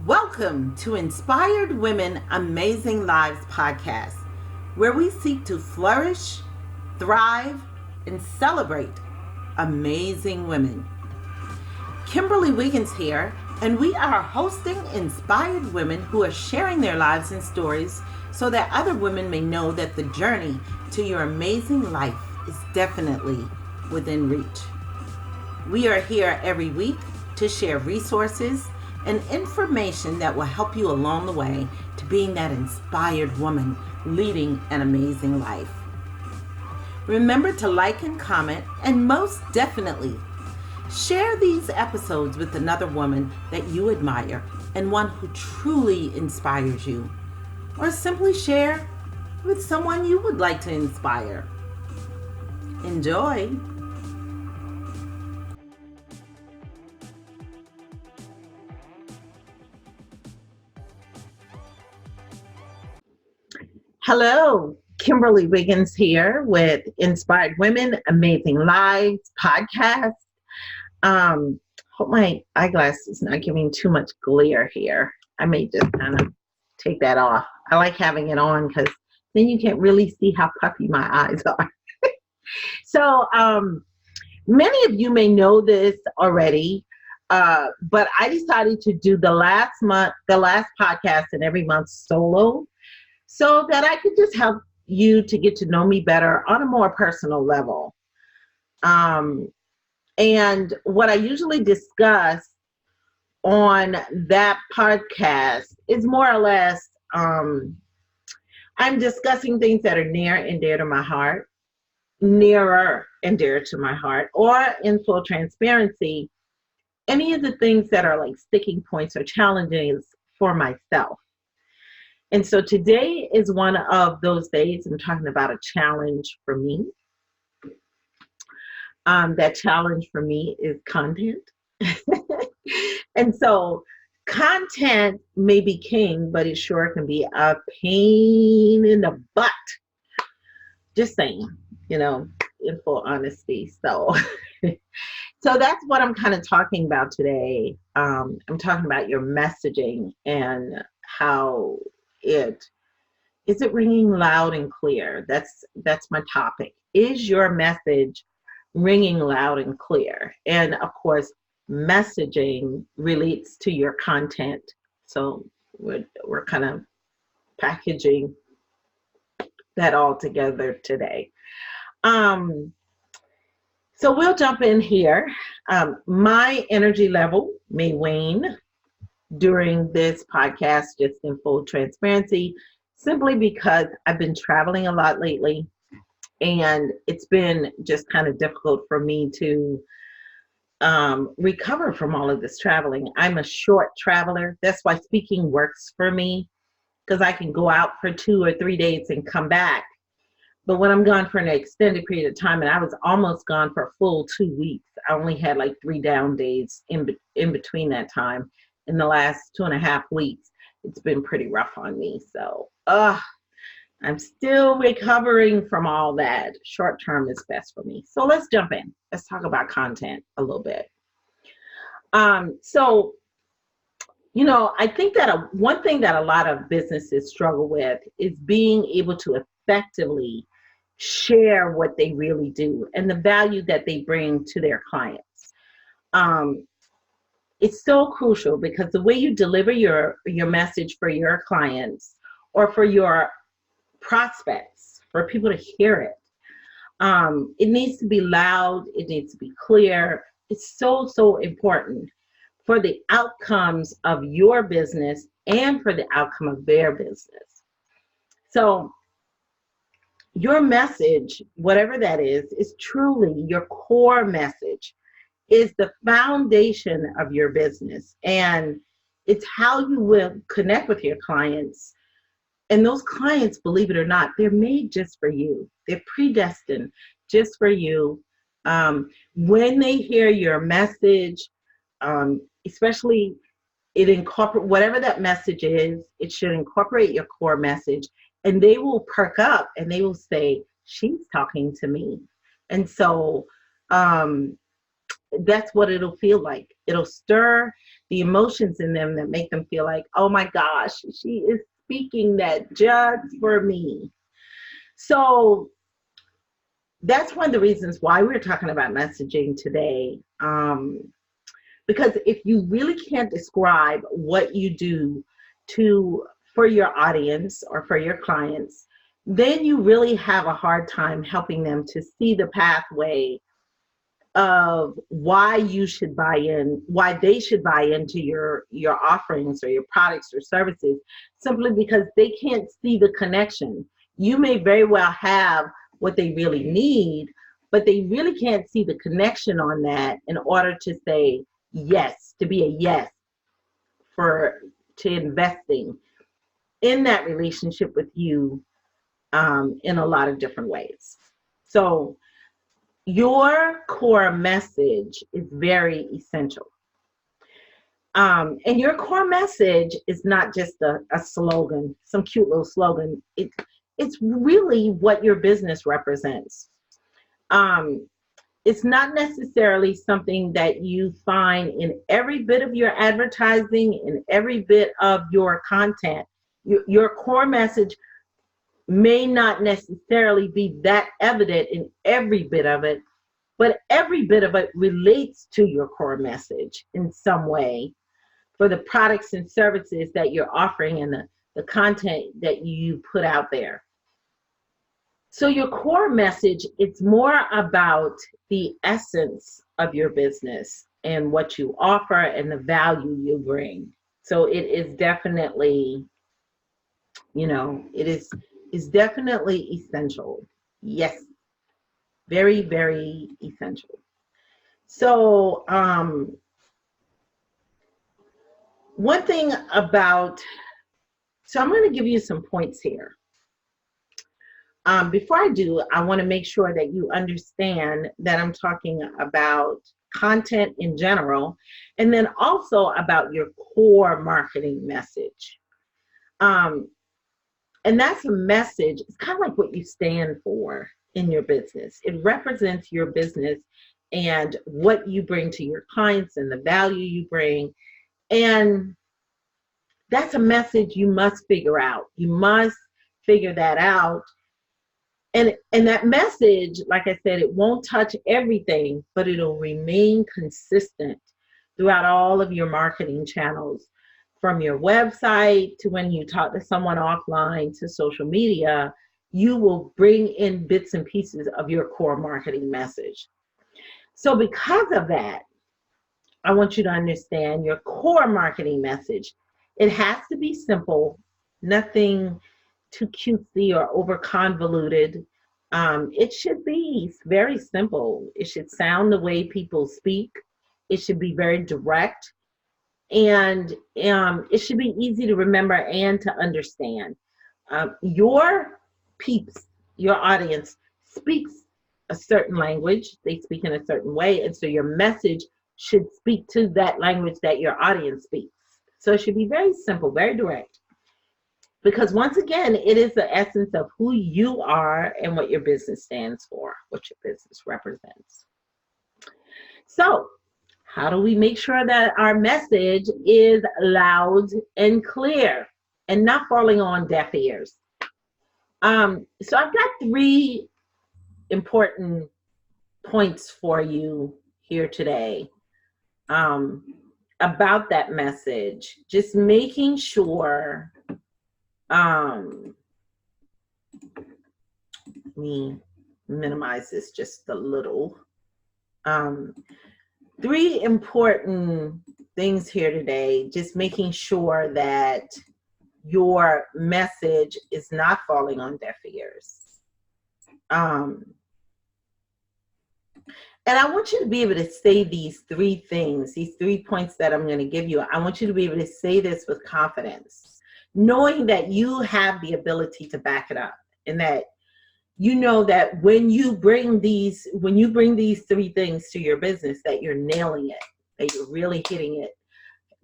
Welcome to Inspired Women Amazing Lives podcast, where we seek to flourish, thrive, and celebrate amazing women. Kimberley Wiggins here, and we are hosting inspired women who are sharing their lives and stories so that other women may know that the journey to your amazing life is definitely within reach. We are here every week to share resources and information that will help you along the way to being that inspired woman leading an amazing life. Remember to like and comment, and most definitely share these episodes with another woman that you admire and one who truly inspires you, or simply share with someone you would like to inspire. Enjoy. Hello, Kimberley Wiggins here with Inspired Women, Amazing Lives podcast. Hope my eyeglass is not giving too much glare here. I may just kind of take that off. I like having it on because then you can't really see how puffy my eyes are. So many of you may know this already, but I decided to do the last podcast and every month solo, so that I could just help you to get to know me better on a more personal level. And what I usually discuss on that podcast is more or less, I'm discussing things that are nearer and dear to my heart, or in full transparency, any of the things that are like sticking points or challenges for myself. And so today is one of those days. I'm talking about a challenge for me. That challenge for me is content. And so content may be king, but it sure can be a pain in the butt. Just saying, in full honesty. So that's what I'm kind of talking about today. I'm talking about your messaging and how is it ringing loud and clear? That's my topic. Is your message ringing loud and clear? And of course, messaging relates to your content. So we're kind of packaging that all together today. So we'll jump in here. My energy level may wane during this podcast, just in full transparency, simply because I've been traveling a lot lately, and it's been just kind of difficult for me to recover from all of this traveling. I'm a short traveler. That's why speaking works for me, because I can go out for 2 or 3 days and come back. But when I'm gone for an extended period of time, and I was almost gone for a full 2 weeks, I only had like 3 down days in between that time. In the last 2.5 weeks, it's been pretty rough on me. So I'm still recovering from all that. Short term is best for me. So let's jump in. Let's talk about content a little bit. So I think that one thing that a lot of businesses struggle with is being able to effectively share what they really do and the value that they bring to their clients. It's so crucial, because the way you deliver your message for your clients or for your prospects, for people to hear it, it needs to be loud, it needs to be clear. It's so important for the outcomes of your business and for the outcome of their business. So your message, whatever that is truly your core message, is the foundation of your business, and it's how you will connect with your clients. And those clients, believe it or not, they're made just for you. They're predestined just for you. When they hear your message, especially it incorporate whatever that message is, it should incorporate your core message, and they will perk up and they will say, she's talking to me. And so that's what it'll feel like. It'll stir the emotions in them that make them feel like, oh my gosh, she is speaking that just for me. So that's one of the reasons why we're talking about messaging today. Because if you really can't describe what you do to for your audience or for your clients, then you really have a hard time helping them to see the pathway of why you should buy in, why they should buy into your offerings or your products or services, simply because they can't see the connection. You may very well have what they really need, but they really can't see the connection on that in order to say yes, to be a yes for to investing in that relationship with you, in a lot of different ways. So your core message is very essential. And your core message is not just a slogan, some cute little slogan. It's really what your business represents. Um, it's not necessarily something that you find in every bit of your advertising, in every bit of your content. Your core message may not necessarily be that evident in every bit of it, but every bit of it relates to your core message in some way for the products and services that you're offering and the content that you put out there. So your core message, it's more about the essence of your business and what you offer and the value you bring. So it is definitely, is definitely essential. Yes, very, very essential. So one thing about, so I'm going to give you some points here. Before I do, I want to make sure that you understand that I'm talking about content in general, and then also about your core marketing message. And that's a message, it's kind of like what you stand for in your business. It represents your business and what you bring to your clients and the value you bring. And that's a message you must figure out. You must figure that out. And that message, like I said, it won't touch everything, but it'll remain consistent throughout all of your marketing channels, from your website to when you talk to someone offline to social media. You will bring in bits and pieces of your core marketing message. So because of that, I want you to understand your core marketing message. It has to be simple, nothing too cutesy or over convoluted. It should be very simple. It should sound the way people speak. It should be very direct, and it should be easy to remember and to understand. Your peeps, your audience speaks a certain language. They speak in a certain way, and so your message should speak to that language that your audience speaks. So it should be very simple, very direct. Because once again, it is the essence of who you are and what your business stands for, what your business represents. So how do we make sure that our message is loud and clear and not falling on deaf ears? So I've got 3 important points for you here today, about that message. Just making sure, let me minimize this just a little. 3 important things here today, just making sure that your message is not falling on deaf ears. And I want you to be able to say these 3 things, these 3 points that I'm going to give you. I want you to be able to say this with confidence, knowing that you have the ability to back it up, and that you know that when you bring these 3 things to your business, that you're nailing it, that you're really hitting it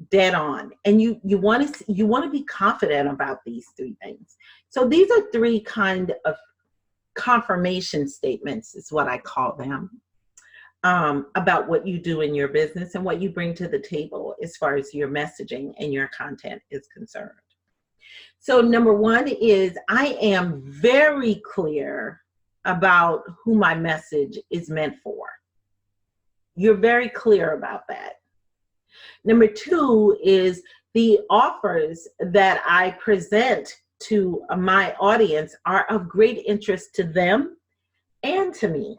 dead on. And you want to be confident about these 3 things. So these are 3 kind of confirmation statements, is what I call them. about what you do in your business and what you bring to the table as far as your messaging and your content is concerned. So number one is I am very clear about who my message is meant for. You're very clear about that. Number two is the offers that I present to my audience are of great interest to them and to me.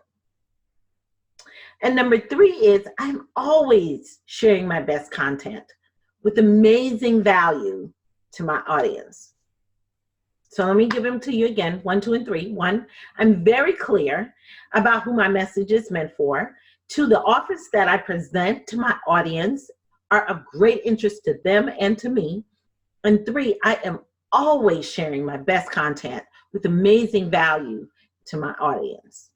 And number three is I'm always sharing my best content with amazing value to my audience. So let me give them to you again, 1, 2, and 3. 1, I'm very clear about who my message is meant for. 2, the offers that I present to my audience are of great interest to them and to me. And 3, I am always sharing my best content with amazing value to my audience.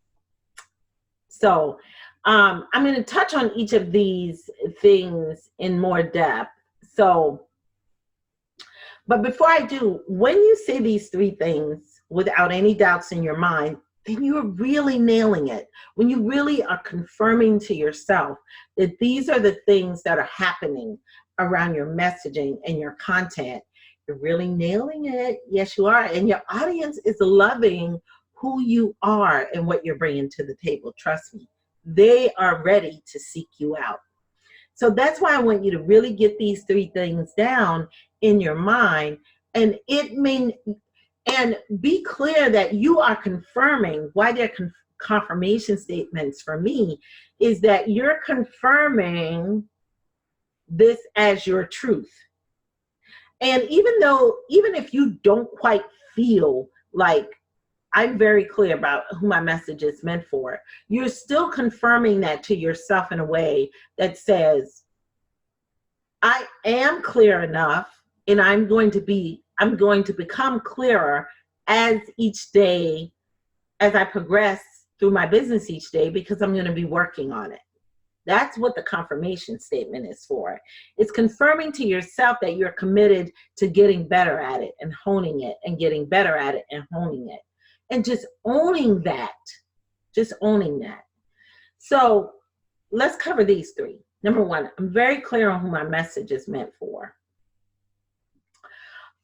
So I'm going to touch on each of these things in more depth. But before I do, when you say these 3 things without any doubts in your mind, then you're really nailing it. When you really are confirming to yourself that these are the things that are happening around your messaging and your content, you're really nailing it. Yes, you are. And your audience is loving who you are and what you're bringing to the table. Trust me, they are ready to seek you out. So that's why I want you to really get these 3 things down in your mind, and be clear that you are confirming. Why they're confirmation statements for me is that you're confirming this as your truth. And even if you don't quite feel like I'm very clear about who my message is meant for, you're still confirming that to yourself in a way that says, I am clear enough, and I'm going to become clearer as each day, as I progress through my business each day, because I'm going to be working on it. That's what the confirmation statement is for. It's confirming to yourself that you're committed to getting better at it and honing it, and getting better at it and honing it. And just owning that. So let's cover these 3. Number 1, I'm very clear on who my message is meant for.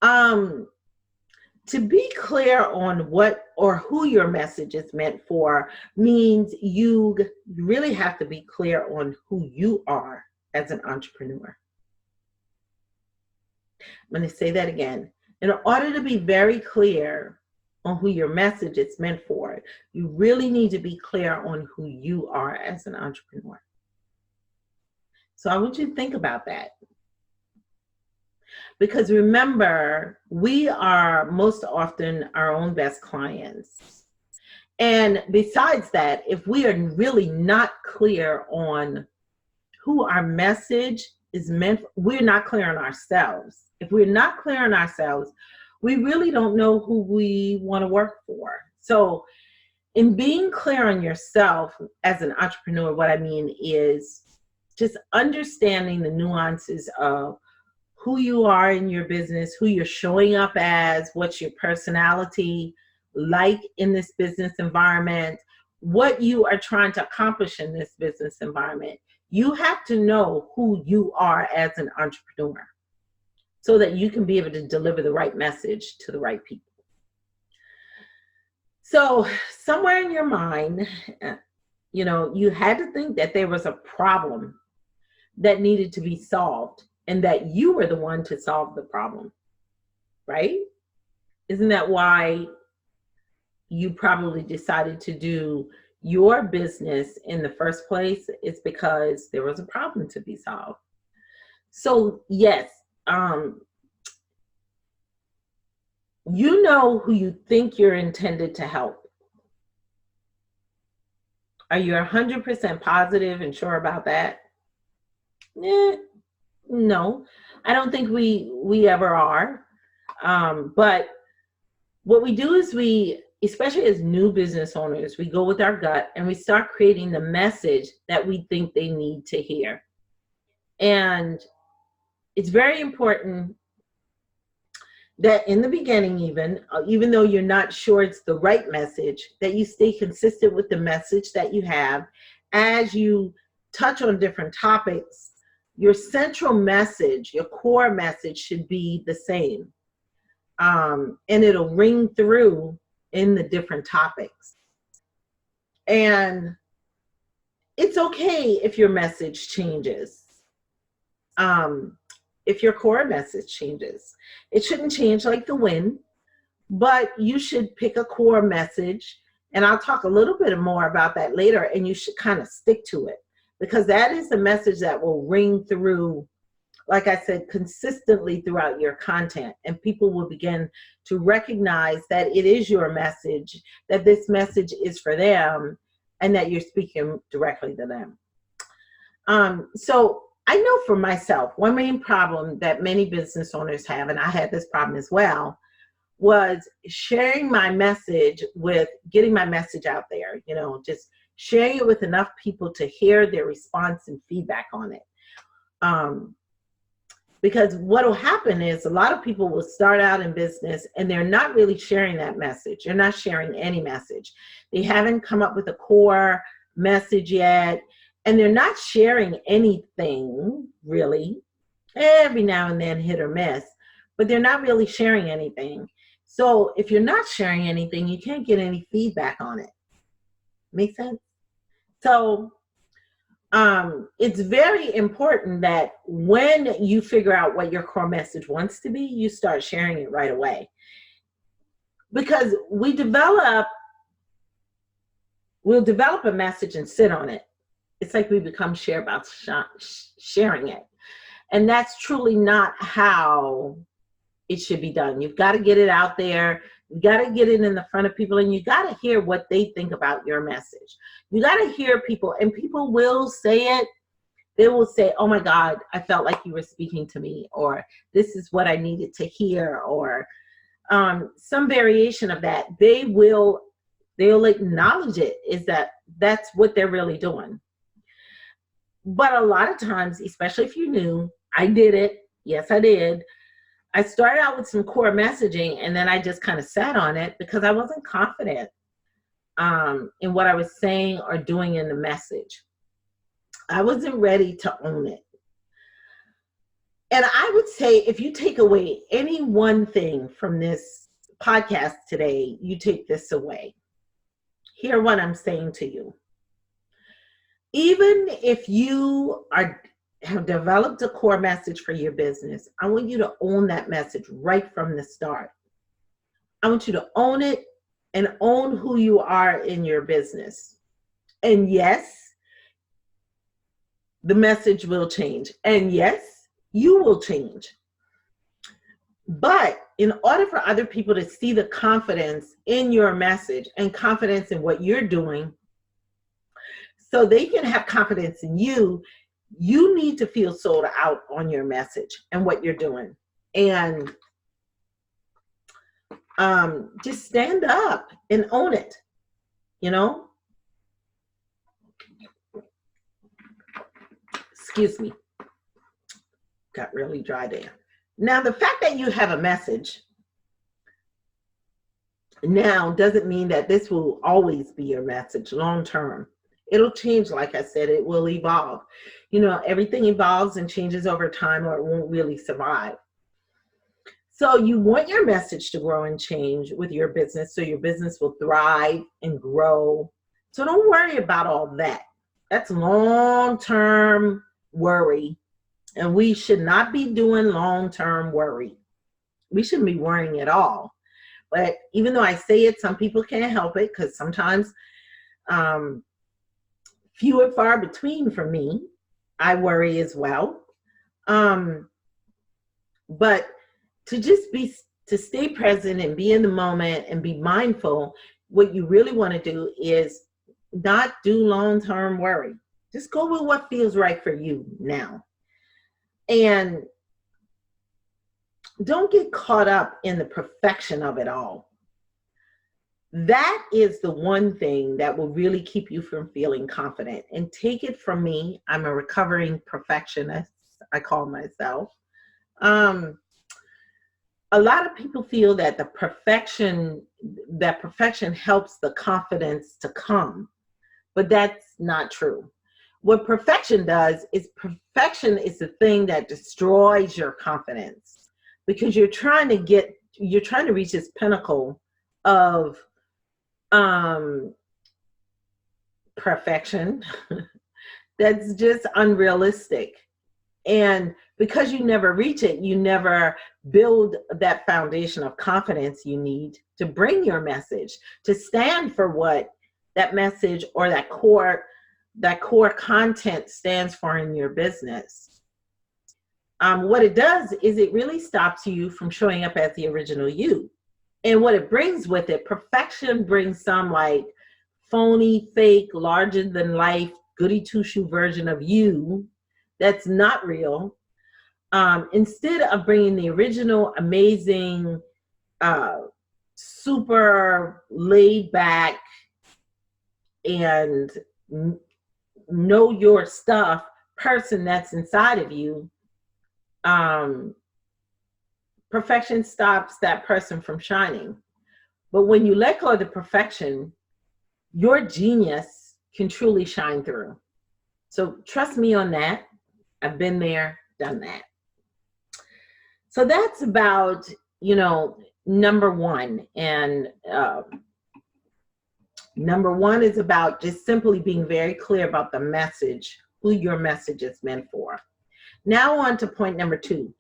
To be clear on what or who your message is meant for means you really have to be clear on who you are as an entrepreneur. I'm going to say that again. In order to be very clear on who your message is meant for, you really need to be clear on who you are as an entrepreneur. So I want you to think about that. Because remember, we are most often our own best clients. And besides that, if we are really not clear on who our message is meant for, we're not clear on ourselves. If we're not clear on ourselves, we really don't know who we want to work for. So in being clear on yourself as an entrepreneur, what I mean is just understanding the nuances of who you are in your business, who you're showing up as, what's your personality like in this business environment, what you are trying to accomplish in this business environment. You have to know who you are as an entrepreneur so that you can be able to deliver the right message to the right people. So somewhere in your mind, you had to think that there was a problem that needed to be solved and that you were the one to solve the problem, right? Isn't that why you probably decided to do your business in the first place? It's because there was a problem to be solved. So yes, you know who you think you're intended to help. Are you 100% positive and sure about that? No, I don't think we ever are. But what we do is especially as new business owners, we go with our gut and we start creating the message that we think they need to hear. And it's very important that in the beginning, even though you're not sure it's the right message, that you stay consistent with the message that you have as you touch on different topics, your central message, your core message should be the same. And it'll ring through in the different topics. And it's okay if your message changes. If your core message changes, it shouldn't change like the wind, but you should pick a core message. And I'll talk a little bit more about that later. And you should kind of stick to it, because that is the message that will ring through, like I said, consistently throughout your content. And people will begin to recognize that it is your message, that this message is for them, and that you're speaking directly to them. So I know for myself, one main problem that many business owners have, and I had this problem as well, was sharing my message with, getting my message out there, just sharing it with enough people to hear their response and feedback on it. Because what will happen is a lot of people will start out in business and they're not really sharing that message. They're not sharing any message. They haven't come up with a core message yet, and they're not sharing anything really. Every now and then, hit or miss, but they're not really sharing anything. So if you're not sharing anything, you can't get any feedback on it. Make sense? So it's very important that when you figure out what your core message wants to be, you start sharing it right away. Because we'll develop a message and sit on it. It's like we become about sharing it. And that's truly not how it should be done. You've got to get it out there. You got to get it in the front of people, and you got to hear what they think about your message. You got to hear people, and people will say it. They will say, oh my God, I felt like you were speaking to me, or this is what I needed to hear, or some variation of that. They'll acknowledge it, that's what they're really doing. But a lot of times, especially if you're new, I did it. Yes, I did. I started out with some core messaging, and then I just kind of sat on it because I wasn't confident in what I was saying or doing in the message. I wasn't ready to own it. And I would say, if you take away any one thing from this podcast today, you take this away. Hear what I'm saying to you. Even if you have developed a core message for your business, I want you to own that message right from the start. I want you to own it and own who you are in your business. And yes, the message will change. And yes, you will change. But in order for other people to see the confidence in your message and confidence in what you're doing, so they can have confidence in you, you need to feel sold out on your message and what you're doing. And just stand up and own it, Excuse me. Got really dry there. Now, the fact that you have a message now doesn't mean that this will always be your message long term. It'll change, like I said, it will evolve. Everything evolves and changes over time, or it won't really survive. So you want your message to grow and change with your business, so your business will thrive and grow. So don't worry about all that. That's long-term worry. And we should not be doing long-term worry. We shouldn't be worrying at all. But even though I say it, some people can't help it, because sometimes few and far between for me, I worry as well. But to stay present and be in the moment and be mindful, what you really want to do is not do long-term worry. Just go with what feels right for you now. And don't get caught up in the perfection of it all. That is the one thing that will really keep you from feeling confident. And take it from me, I'm a recovering perfectionist, I call myself. A lot of people feel that perfection helps the confidence to come. but that's not true. What perfection does is perfection is the thing that destroys your confidence, because you're trying to reach this pinnacle of um, perfection that's just unrealistic. And because you never reach it, you never build that foundation of confidence you need to bring your message, to stand for what that message or that core content stands for in your business. What it does is it really stops you from showing up as the original you. And what it brings with it, perfection brings some like phony, fake, larger than life, goody two shoe version of you that's not real. Instead of bringing the original, amazing, super laid back and know your stuff person that's inside of you, perfection stops that person from shining. But when you let go of the perfection, your genius can truly shine through. So trust me on that. I've been there, done that. So that's about, number one. And number one is about just simply being very clear about the message, who your message is meant for. Now on to point number two.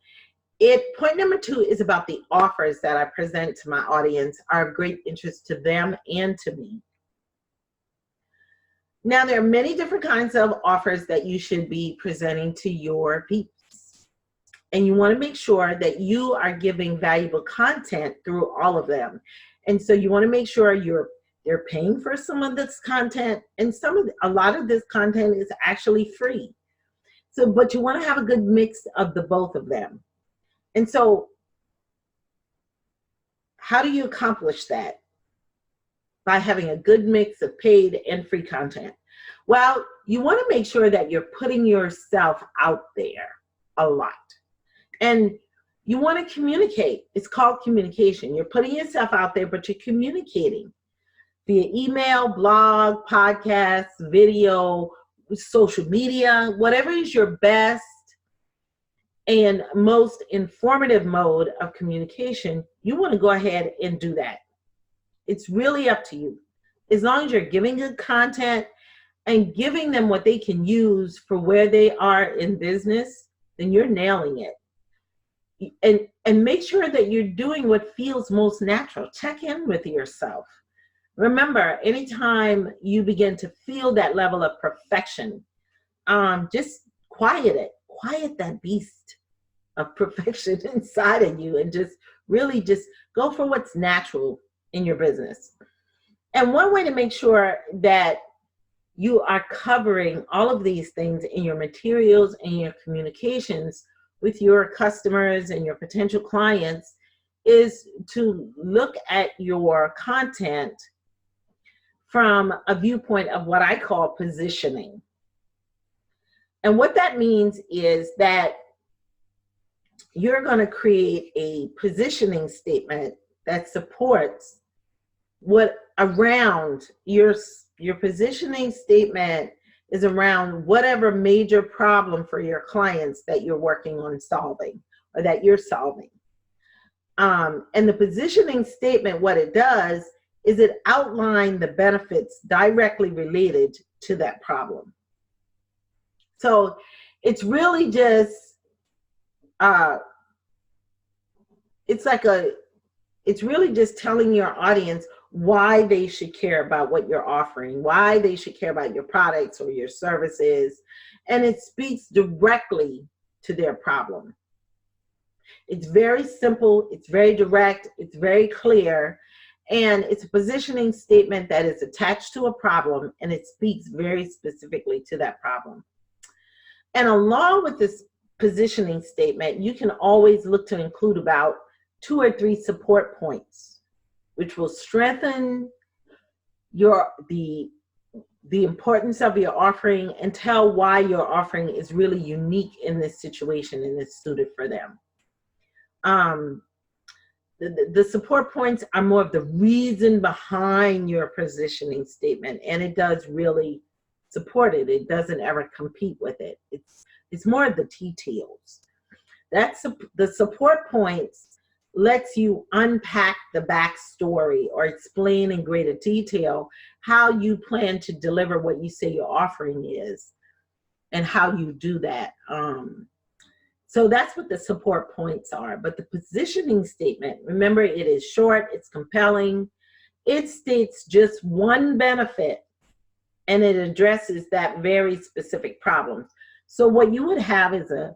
Point number two is about the offers that I present to my audience are of great interest to them and to me. Now, there are many different kinds of offers that you should be presenting to your peeps. And you want to make sure that you are giving valuable content through all of them. And so you want to make sure they're paying for some of this content, and a lot of this content is actually free. So, but you want to have a good mix of the both of them. And so how do you accomplish that? By having a good mix of paid and free content. Well, you want to make sure that you're putting yourself out there a lot. And you want to communicate. It's called communication. You're putting yourself out there, but you're communicating via email, blog, podcast, video, social media, whatever is your best and most informative mode of communication. You want to go ahead and do that. It's really up to you. As long as you're giving good content and giving them what they can use for where they are in business, then you're nailing it. And make sure that you're doing what feels most natural. Check in with yourself. Remember, anytime you begin to feel that level of perfection, just quiet that beast of perfection inside of you, and just really just go for what's natural in your business. And one way to make sure that you are covering all of these things in your materials and your communications with your customers and your potential clients is to look at your content from a viewpoint of what I call positioning. And what that means is that you're going to create a positioning statement that supports what around your positioning statement is around whatever major problem for your clients that you're working on solving or that you're solving. And the positioning statement, what it does is it outlines the benefits directly related to that problem. So it's really just, it's really just telling your audience why they should care about what you're offering, why they should care about your products or your services, and it speaks directly to their problem. It's very simple, it's very direct, it's very clear, and it's a positioning statement that is attached to a problem, and it speaks very specifically to that problem. And along with this positioning statement, you can always look to include about 2 or 3 support points, which will strengthen the importance of your offering and tell why your offering is really unique in this situation and is suited for them. The support points are more of the reason behind your positioning statement, and it does really support it. It doesn't ever compete with it. It's more of the details. The support points lets you unpack the backstory or explain in greater detail how you plan to deliver what you say your offering is and how you do that. So that's what the support points are. But the positioning statement, remember, it is short, it's compelling, it states just one benefit and it addresses that very specific problem. So what you would have is a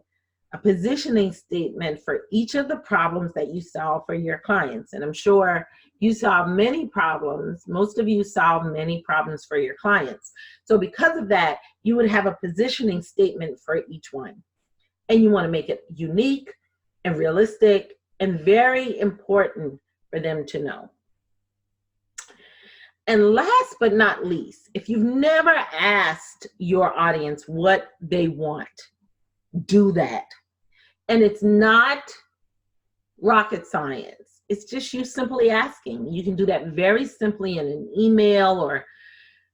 positioning statement for each of the problems that you solve for your clients. And I'm sure you solve many problems. Most of you solve many problems for your clients. So because of that, you would have a positioning statement for each one. And you want to make it unique and realistic and very important for them to know. And last but not least, if you've never asked your audience what they want, do that. And it's not rocket science. It's just you simply asking. You can do that very simply in an email, or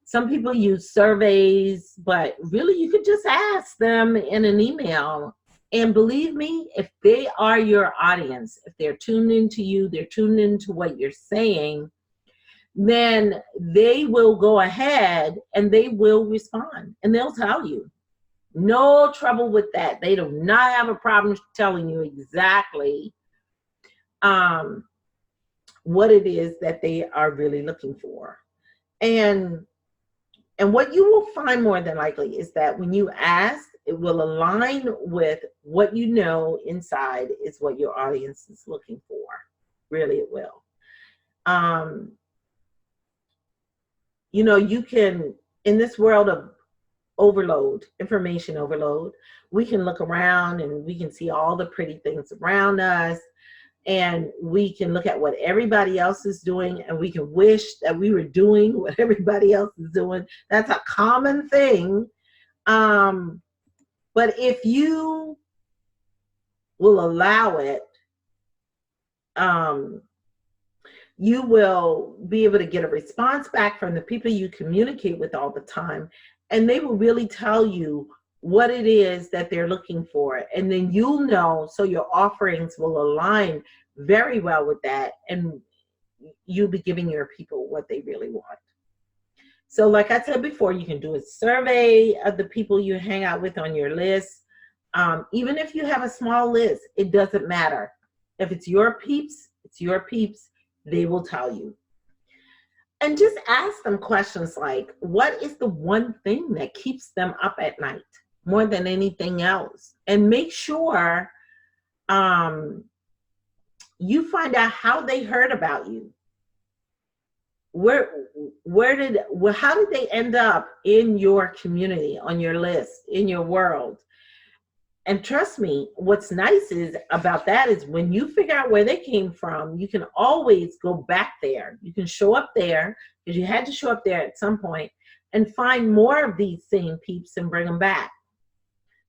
some people use surveys, but really you could just ask them in an email. And believe me, if they are your audience, if they're tuned into you, they're tuned into what you're saying, then they will go ahead and they will respond and they'll tell you. No trouble with that. They do not have a problem telling you exactly what it is that they are really looking for. And what you will find more than likely is that when you ask, it will align with what you know inside is what your audience is looking for. Really, it will. You know, you can, in this world of overload, information overload, we can look around and we can see all the pretty things around us, and we can look at what everybody else is doing, and we can wish that we were doing what everybody else is doing. That's a common thing. But if you will allow it, you will be able to get a response back from the people you communicate with all the time, and they will really tell you what it is that they're looking for. And then you'll know, so your offerings will align very well with that, and you'll be giving your people what they really want. So like I said before, you can do a survey of the people you hang out with on your list. Even if you have a small list, it doesn't matter. If it's your peeps, it's your peeps. They will tell you. And just ask them questions like, what is the one thing that keeps them up at night more than anything else? And make sure you find out how they heard about you. How did they end up in your community, on your list, in your world? And trust me, what's nice about that is when you figure out where they came from, you can always go back there. You can show up there, because you had to show up there at some point, and find more of these same peeps and bring them back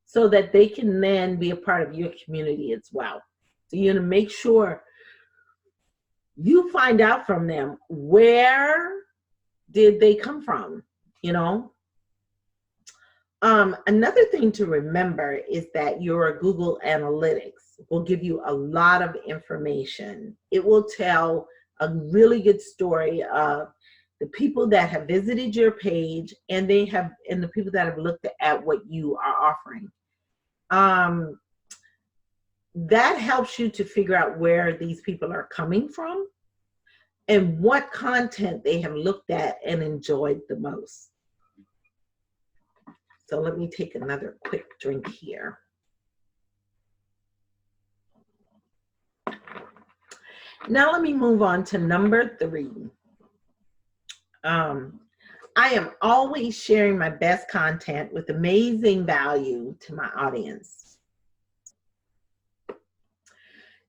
so that they can then be a part of your community as well. So you're going to make sure you find out from them, where did they come from, you know? Another thing to remember is that your Google Analytics will give you a lot of information. It will tell a really good story of the people that have visited your page, and the people that have looked at what you are offering. That helps you to figure out where these people are coming from and what content they have looked at and enjoyed the most. So let me take another quick drink here. Now let me move on to number 3. I am always sharing my best content with amazing value to my audience.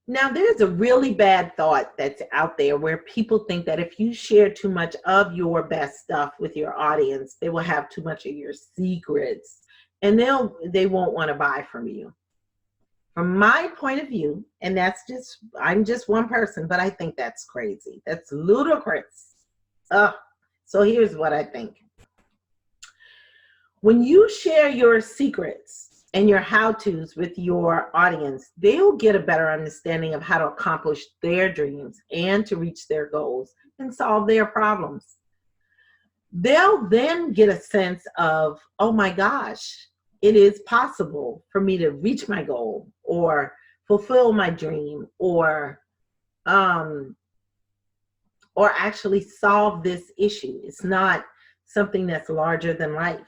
Now, there's a really bad thought that's out there where people think that if you share too much of your best stuff with your audience, they will have too much of your secrets, and they won't want to buy from you. From my point of view, and I'm just one person, but I think that's crazy. That's ludicrous. So here's what I think. When you share your secrets and your how-tos with your audience, they'll get a better understanding of how to accomplish their dreams and to reach their goals and solve their problems. They'll then get a sense of, oh my gosh, it is possible for me to reach my goal or fulfill my dream um, or actually solve this issue. It's not something that's larger than life.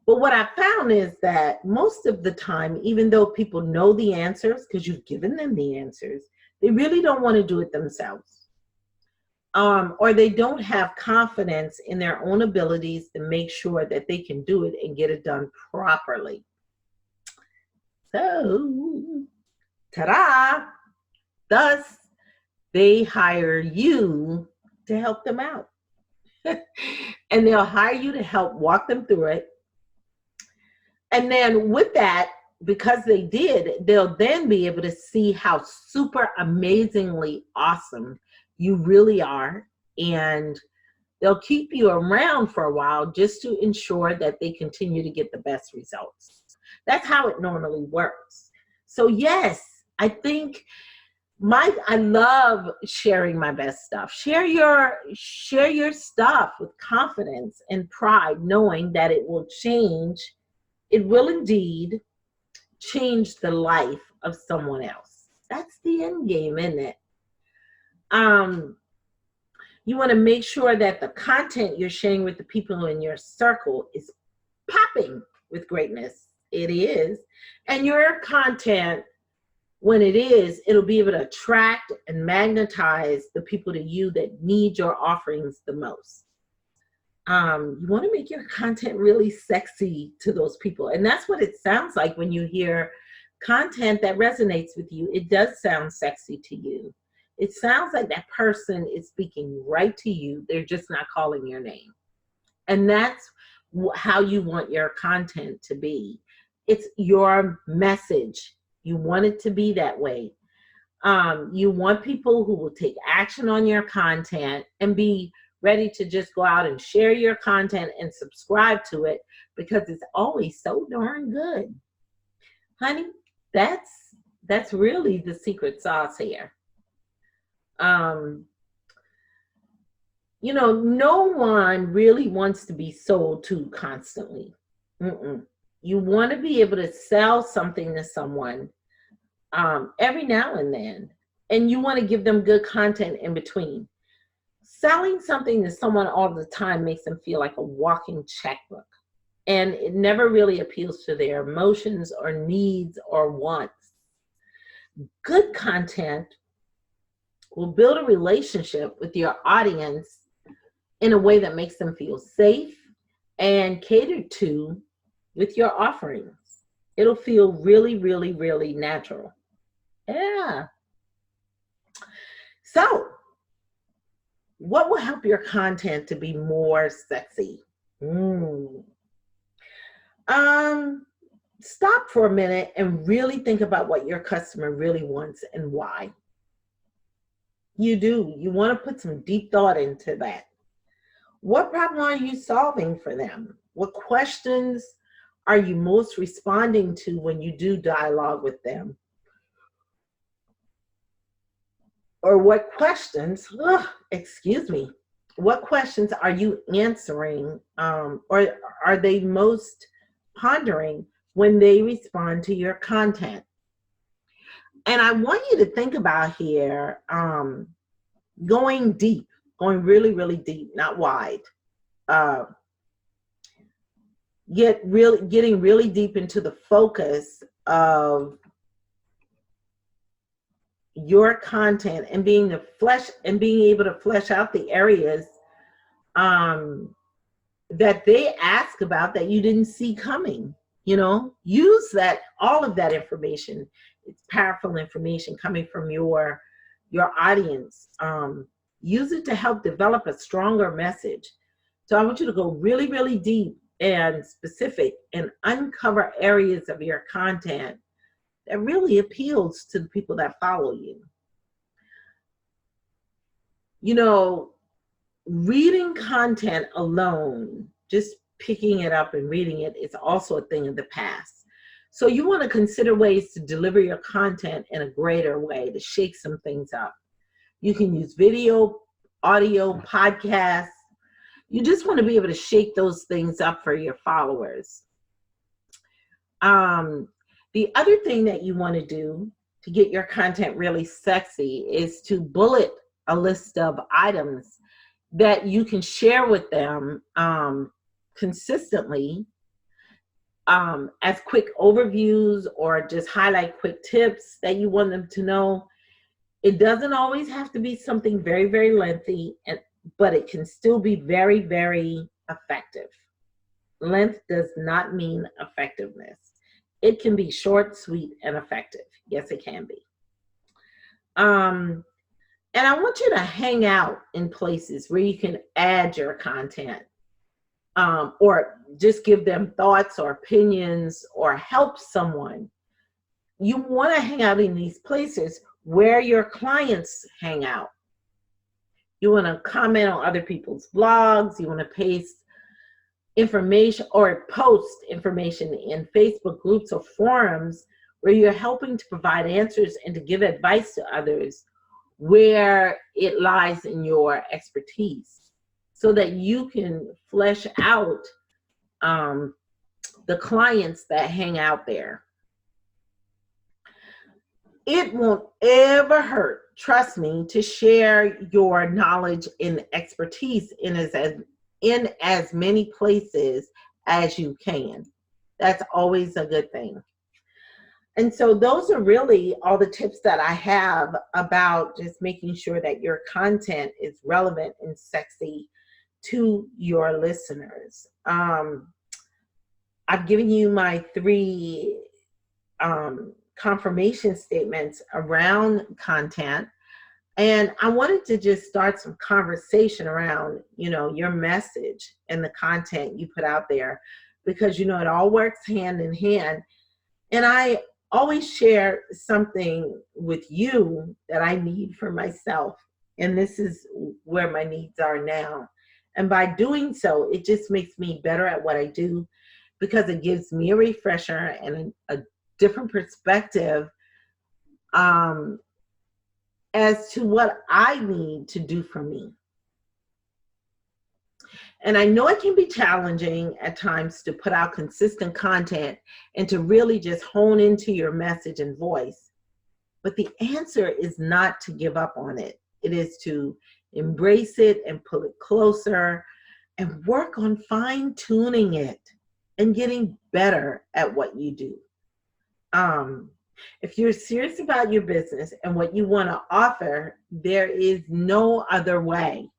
But what I found is that most of the time, even though people know the answers, because you've given them the answers, they really don't want to do it themselves. Or they don't have confidence in their own abilities to make sure that they can do it and get it done properly. So, ta-da! Thus, they hire you to help them out. And they'll hire you to help walk them through it. And then with that, because they did, they'll then be able to see how super amazingly awesome you really are. And they'll keep you around for a while just to ensure that they continue to get the best results. That's how it normally works. So yes, I think I love sharing my best stuff. Share your stuff with confidence and pride, knowing that it will indeed change the life of someone else. That's the end game, isn't it? You want to make sure that the content you're sharing with the people in your circle is popping with greatness. It is. And your content, when it is, it'll be able to attract and magnetize the people to you that need your offerings the most. You want to make your content really sexy to those people. And that's what it sounds like when you hear content that resonates with you. It does sound sexy to you. It sounds like that person is speaking right to you. They're just not calling your name. And that's how you want your content to be. It's your message. You want it to be that way. You want people who will take action on your content and be ready to just go out and share your content and subscribe to it because it's always so darn good. Honey, that's really the secret sauce here. No one really wants to be sold to constantly. You want to be able to sell something to someone every now and then, and you want to give them good content in between. Selling something to someone all the time makes them feel like a walking checkbook, and it never really appeals to their emotions or needs or wants. Good content will build a relationship with your audience in a way that makes them feel safe and catered to with your offerings. It'll feel really, really, really natural. Yeah. So, what will help your content to be more sexy? Stop for a minute and really think about what your customer really wants and why. You want to put some deep thought into that. What problem are you solving for them? What questions are you most responding to when you do dialogue with them? Or what questions, what questions are you answering or are they most pondering when they respond to your content? And I want you to think about here, going deep, going really, really deep, not wide. Getting really deep into the focus of your content and being able to flesh out the areas that they ask about that you didn't see coming. Use all of that information. It's powerful information coming from your audience. Use it to help develop a stronger message. So I want you to go really, really deep and specific and uncover areas of your content that really appeals to the people that follow you. Reading content alone, just picking it up and reading it is also a thing of the past. So you want to consider ways to deliver your content in a greater way, to shake some things up. You can use video, audio, podcasts. You just want to be able to shake those things up for your followers. The other thing that you want to do to get your content really sexy is to bullet a list of items that you can share with them consistently as quick overviews, or just highlight quick tips that you want them to know. It doesn't always have to be something very, very lengthy, but it can still be very, very effective. Length does not mean effectiveness. It can be short, sweet, and effective. Yes, it can be. And I want you to hang out in places where you can add your content, or just give them thoughts or opinions or help someone. You want to hang out in these places where your clients hang out. You want to comment on other people's blogs. You want to paste information or post information in Facebook groups or forums where you're helping to provide answers and to give advice to others where it lies in your expertise, so that you can flesh out the clients that hang out there. It won't ever hurt, trust me, to share your knowledge and expertise in as many places as you can. That's always a good thing. And so those are really all the tips that I have about just making sure that your content is relevant and sexy to your listeners. I've given you my 3 confirmation statements around content, and I wanted to just start some conversation around, your message and the content you put out there, because it all works hand in hand. And I always share something with you that I need for myself, and this is where my needs are now. And by doing so, it just makes me better at what I do, because it gives me a refresher and a different perspective as to what I need to do for me. And I know it can be challenging at times to put out consistent content and to really just hone into your message and voice. But the answer is not to give up on it. It is to embrace it and pull it closer and work on fine-tuning it and getting better at what you do. If you're serious about your business and what you want to offer, there is no other way.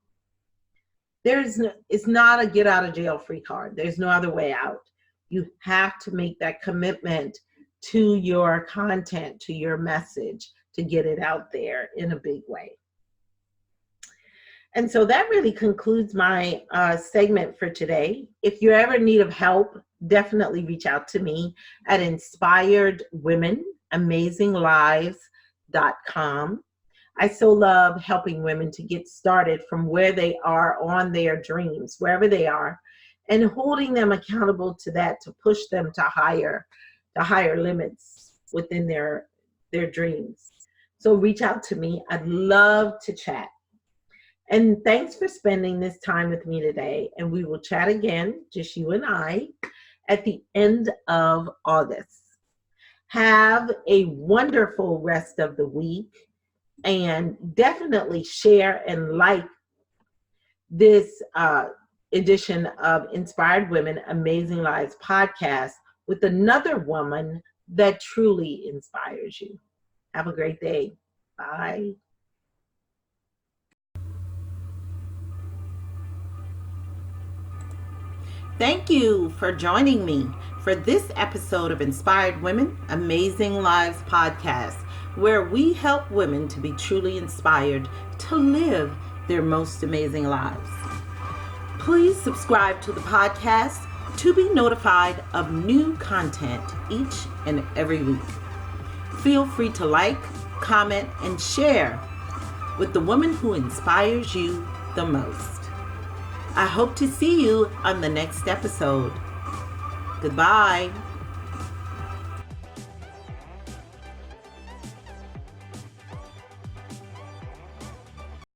It's not a get out of jail free card. There's no other way out. You have to make that commitment to your content, to your message, to get it out there in a big way. And so that really concludes my segment for today. If you're ever in need of help, definitely reach out to me at inspiredwomenamazinglives.com. I so love helping women to get started from where they are on their dreams, wherever they are, and holding them accountable to that, to push them to higher limits within their dreams. So reach out to me. I'd love to chat. And thanks for spending this time with me today. And we will chat again, just you and I, at the end of August. Have a wonderful rest of the week, and definitely share and like this edition of Inspired Women, Amazing Lives podcast with another woman that truly inspires you. Have a great day. Bye. Thank you for joining me for this episode of Inspired Women, Amazing Lives podcast, where we help women to be truly inspired to live their most amazing lives. Please subscribe to the podcast to be notified of new content each and every week. Feel free to like, comment, and share with the woman who inspires you the most. I hope to see you on the next episode. Goodbye.